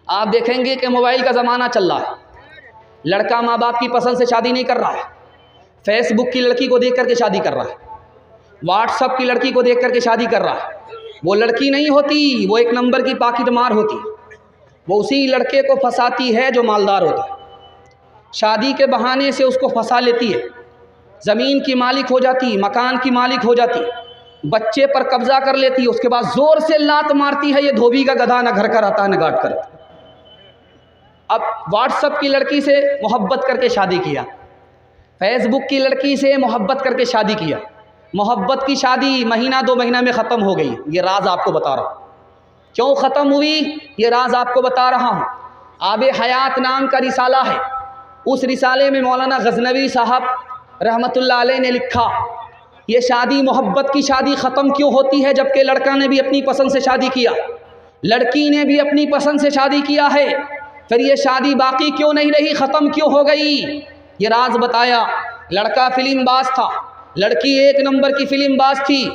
आप देखेंगे कि मोबाइल का ज़माना चल रहा है, लड़का माँ बाप की पसंद से शादी नहीं कर रहा है, फेसबुक की लड़की को देख करके शादी कर रहा है, व्हाट्सअप की लड़की को देख करके शादी कर रहा है। वो लड़की नहीं होती, वो एक नंबर की पाकिट मार होती, वो उसी लड़के को फंसाती है जो मालदार होता है। शादी के बहाने से उसको फंसा लेती है, ज़मीन की मालिक हो जाती, मकान की मालिक हो जाती, बच्चे पर कब्जा कर लेती है, उसके बाद ज़ोर से लात मारती है, ये धोबी का गधा न घर का रहता न गाट कर। अब व्हाट्सअप की लड़की से मोहब्बत करके शादी किया, फेसबुक की लड़की से मोहब्बत करके शादी किया, मोहब्बत की शादी महीना 2 महीना में ख़त्म हो गई। ये राज आपको बता रहा हूँ, क्यों ख़त्म हुई ये राज आपको बता रहा हूँ। आबे हयात नाम का रिसाला है, उस रिसाले में मौलाना गज़नवी साहब रहमतुल्लाह अलैह ने लिखा, ये शादी मोहब्बत की शादी ख़त्म क्यों होती है जबकि लड़का ने भी अपनी पसंद से शादी किया, लड़की ने भी अपनी पसंद से शादी किया है, फिर ये शादी बाकी क्यों नहीं रही, ख़त्म क्यों हो गई। ये राज बताया। लड़का फिल्मबाज था, लड़की एक नंबर की फिल्मबाज थी,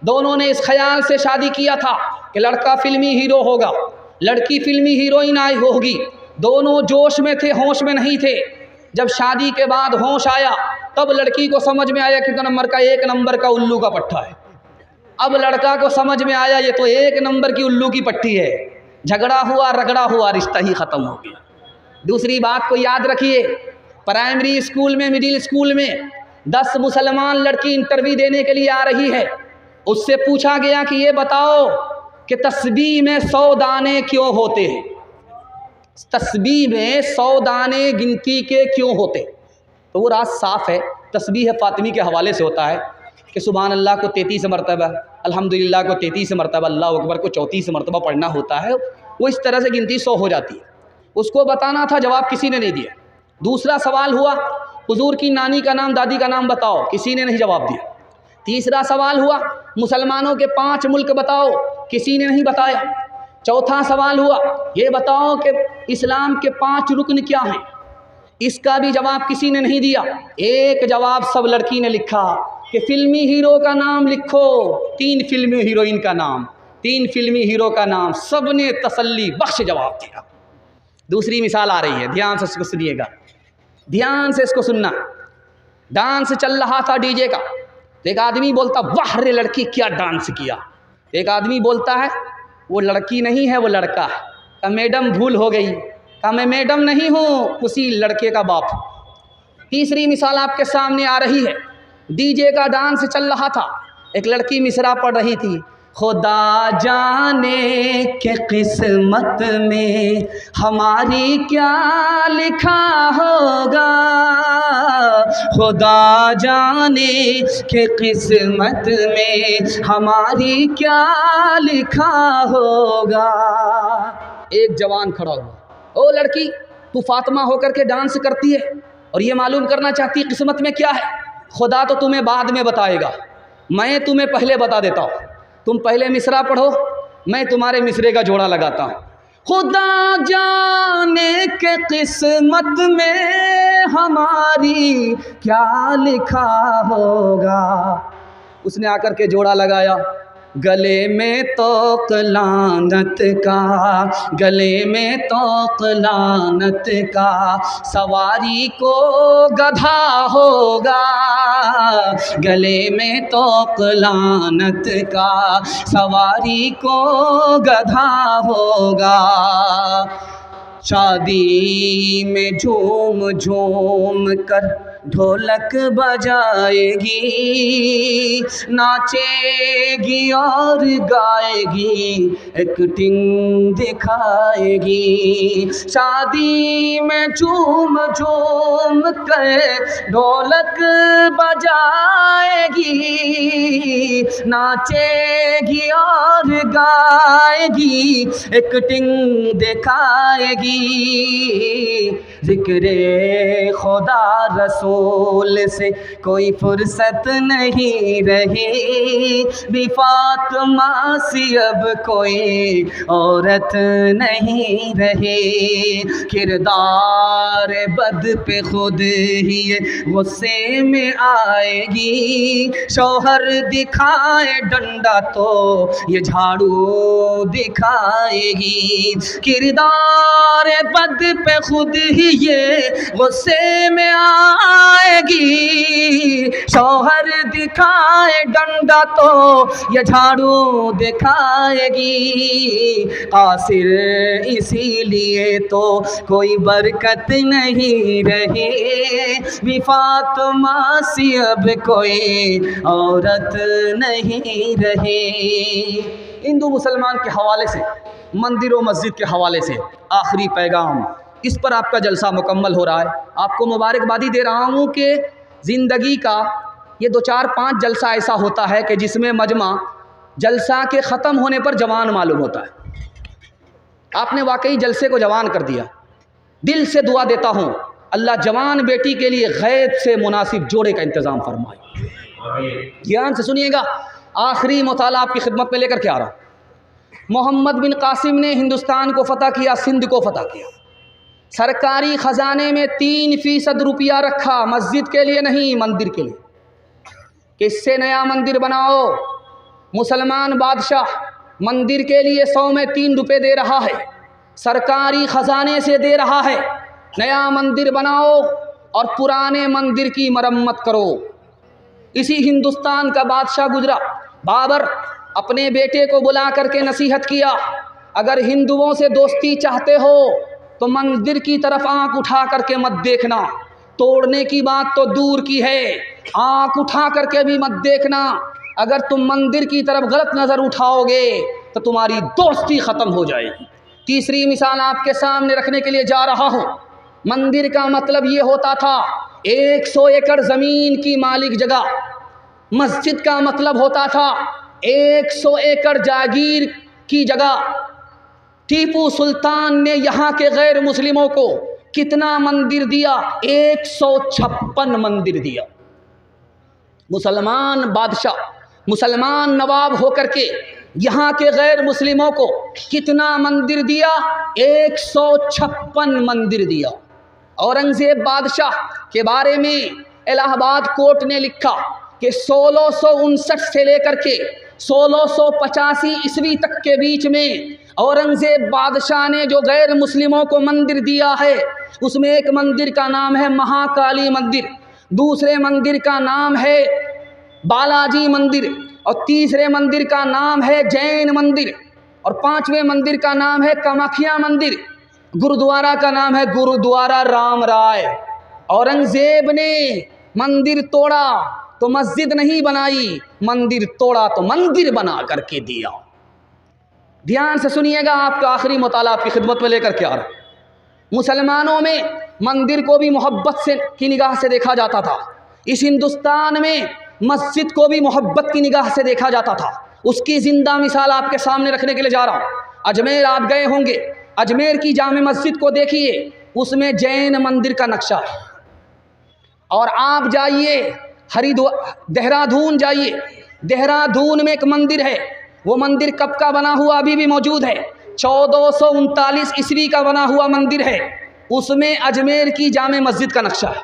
दोनों ने इस ख्याल से शादी किया था कि लड़का फिल्मी हीरो होगा, लड़की फिल्मी हीरोइन आई होगी। दोनों जोश में थे, होश में नहीं थे। जब शादी के बाद होश आया तब लड़की को समझ में आया कि 2 नंबर का 1 नंबर का उल्लू का पट्टा है। अब लड़का को समझ में आया ये तो 1 नंबर की उल्लू की पट्टी है। झगड़ा हुआ, रगड़ा हुआ, रिश्ता ही ख़त्म हो गया। दूसरी बात को याद रखिए, प्राइमरी स्कूल में, मिडिल स्कूल में 10 मुसलमान लड़की इंटरव्यू देने के लिए आ रही है, उससे पूछा गया कि ये बताओ कि तस्बीह में 100 दाने क्यों होते हैं, तस्बीह में 100 दाने गिनती के क्यों होते। तो वो राज साफ़ है, तस्बीह फ़ातिमी के हवाले से होता है कि सुभान अल्लाह को 33 मरतबा, अल्हम्दुलिल्लाह को 33 मरतबा, अल्लाह अकबर को 34 मरतबा पढ़ना होता है। वो इस तरह से गिनती 100 हो जाती है। उसको बताना था, जवाब किसी ने नहीं दिया। दूसरा सवाल हुआ, हुजूर की नानी का नाम, दादी का नाम बताओ, किसी ने नहीं जवाब दिया। तीसरा सवाल हुआ, मुसलमानों के 5 मुल्क बताओ, किसी ने नहीं बताया। चौथा सवाल हुआ, ये बताओ कि इस्लाम के 5 रुकन क्या हैं, इसका भी जवाब किसी ने नहीं दिया। एक जवाब सब लड़की ने लिखा कि फिल्मी हीरो का नाम लिखो, 3 फिल्मी हीरोइन का नाम, 3 फिल्मी हीरो का नाम, सब ने तसल्ली बख्श जवाब दिया। दूसरी मिसाल आ रही है, ध्यान से इसको सुनिएगा, ध्यान से इसको सुनना। डांस चल रहा था डीजे का, एक आदमी बोलता वाह रे लड़की क्या डांस किया। एक आदमी बोलता है वो लड़की नहीं है वो लड़का है। कहा मैडम भूल हो गई। कहा मैं मैडम नहीं हूँ, उसी लड़के का बाप। तीसरी मिसाल आपके सामने आ रही है, डीजे का डांस चल रहा था, एक लड़की मिसरा पढ़ रही थी, खुदा जाने के किस्मत में हमारी क्या लिखा होगा, खुदा जाने के किस्मत में हमारी क्या लिखा होगा। एक जवान खड़ा हुआ, ओ लड़की तू फातिमा होकर के डांस करती है और ये मालूम करना चाहती है किस्मत में क्या है। खुदा तो तुम्हें बाद में बताएगा, मैं तुम्हें पहले बता देता हूँ। तुम पहले मिसरा पढ़ो, मैं तुम्हारे मिसरे का जोड़ा लगाता हूँ। खुदा जाने के किस्मत में हमारी क्या लिखा होगा। उसने आकर के जोड़ा लगाया, गले में तोक लानत का, गले में तोक लानत का, सवारी को गधा होगा, गले में तोक लानत का, सवारी को गधा होगा। शादी में झूम झूम कर ढोलक बजाएगी, नाचेगी और गाएगी, एक्टिंग दिखाएगी। शादी में झूम झूम कर ढोलक बजाएगी, नाचेगी और गाएगी, एक्टिंग दिखाएगी। ज़िक्रे खुदा रसूल रसूल से कोई फुर्सत नहीं रही, भी फातिमा सी अब कोई औरत नहीं रही। किरदार बद पे खुद ही गुस्से में आएगी, शौहर दिखाए डंडा तो ये झाड़ू दिखाएगी। किरदार बद पे खुद ही ये गुस्से में आएगी, शौहर दिखाए डंडा तो ये झाड़ू दिखाएगी। कासिर इसीलिए तो कोई बरकत नहीं रही, भी फातिमा सी अब कोई औरत नहीं रही। हिंदू मुसलमान के हवाले से, मंदिर व मस्जिद के हवाले से आखिरी पैगाम, इस पर आपका जलसा मुकम्मल हो रहा है। आपको मुबारकबादी दे रहा हूँ कि ज़िंदगी का ये 2, 4, 5 जलसा ऐसा होता है कि जिसमें मजमा जलसा के ख़त्म होने पर जवान मालूम होता है। आपने वाकई जलसे को जवान कर दिया। दिल से दुआ देता हूँ अल्लाह जवान बेटी के लिए गैब से मुनासिब जोड़े का इंतज़ाम फरमाए। ध्यान से सुनिएगा, आखिरी मुताला आपकी खिदमत में लेकर के आ रहा हूँ। मोहम्मद बिन कासिम ने हिंदुस्तान को फ़तह किया, सिंध को फ़तह किया। सरकारी ख़जाने में 3% रुपया रखा, मस्जिद के लिए नहीं, मंदिर के लिए। किससे नया मंदिर बनाओ? मुसलमान बादशाह मंदिर के लिए 100 में 3 रुपये दे रहा है, सरकारी ख़जाने से दे रहा है। नया मंदिर बनाओ और पुराने मंदिर की मरम्मत करो। इसी हिंदुस्तान का बादशाह गुजरा, बाबर, अपने बेटे को बुला करके नसीहत किया, अगर हिंदुओं से दोस्ती चाहते हो तो मंदिर की तरफ आंख उठा करके मत देखना। तोड़ने की बात तो दूर की है, आंख उठा करके भी मत देखना। अगर तुम मंदिर की तरफ गलत नज़र उठाओगे तो तुम्हारी दोस्ती ख़त्म हो जाएगी। तीसरी मिसाल आपके सामने रखने के लिए जा रहा हूँ। मंदिर का मतलब ये होता था 100 एकड़ ज़मीन की मालिक जगह। मस्जिद का मतलब होता था 100 एकड़ जागीर की जगह। टीपू सुल्तान ने यहाँ के गैर मुस्लिमों को कितना मंदिर दिया? 156 मंदिर दिया। मुसलमान बादशाह, मुसलमान नवाब होकर के यहाँ के गैर मुस्लिमों को कितना मंदिर दिया? 156 मंदिर दिया। औरंगज़ेब बादशाह के बारे में इलाहाबाद कोर्ट ने लिखा कि 1659 से लेकर के 1685 ईस्वी तक के बीच में औरंगज़ेब बादशाह ने जो गैर मुस्लिमों को मंदिर दिया है, उसमें एक मंदिर का नाम है महाकाली मंदिर, दूसरे मंदिर का नाम है बालाजी मंदिर, और तीसरे मंदिर का नाम है जैन मंदिर, और 5वें मंदिर का नाम है कामाख्या मंदिर। गुरुद्वारा का नाम है गुरुद्वारा राम राय। औरंगज़ेब ने मंदिर तोड़ा तो मस्जिद नहीं बनाई, मंदिर तोड़ा तो मंदिर बना करके दिया। ध्यान से सुनिएगा, आपका आखिरी मुताला आपकी खिदमत में लेकर के आ रहा। मुसलमानों में मंदिर को भी मोहब्बत से की निगाह से देखा जाता था। इस हिंदुस्तान में मस्जिद को भी मोहब्बत की निगाह से देखा जाता था। उसकी ज़िंदा मिसाल आपके सामने रखने के लिए जा रहा हूँ। अजमेर आप गए होंगे, अजमेर की जामे मस्जिद को देखिए, उसमें जैन मंदिर का नक्शा है। और आप जाइए देहरादून जाइए, देहरादून में एक मंदिर है, वो मंदिर कब का बना हुआ अभी भी मौजूद है, 1439 ईस्वी का बना हुआ मंदिर है। उसमें अजमेर की जामे मस्जिद का नक्शा है।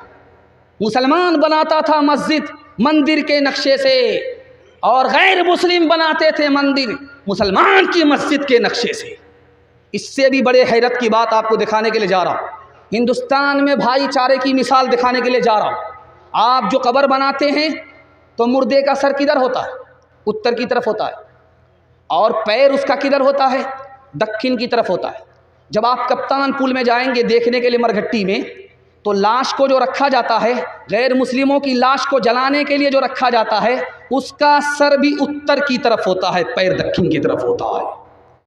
मुसलमान बनाता था मस्जिद मंदिर के नक्शे से, और गैर मुस्लिम बनाते थे मंदिर मुसलमान की मस्जिद के नक्शे से। इससे भी बड़े हैरत की बात आपको दिखाने के लिए जा रहा हूँ। हिंदुस्तान में भाईचारे की मिसाल दिखाने के लिए जा रहा हूँ। आप जो कब्र बनाते हैं तो मुर्दे का सर किधर होता है? उत्तर की तरफ होता है, और पैर उसका किधर होता है? दक्षिण की तरफ होता है। जब आप कप्तान पुल में जाएंगे देखने के लिए मरघट्टी में, तो लाश को जो रखा जाता है, गैर मुस्लिमों की लाश को जलाने के लिए जो रखा जाता है, उसका सर भी उत्तर की तरफ होता है, पैर दक्षिण की तरफ होता है।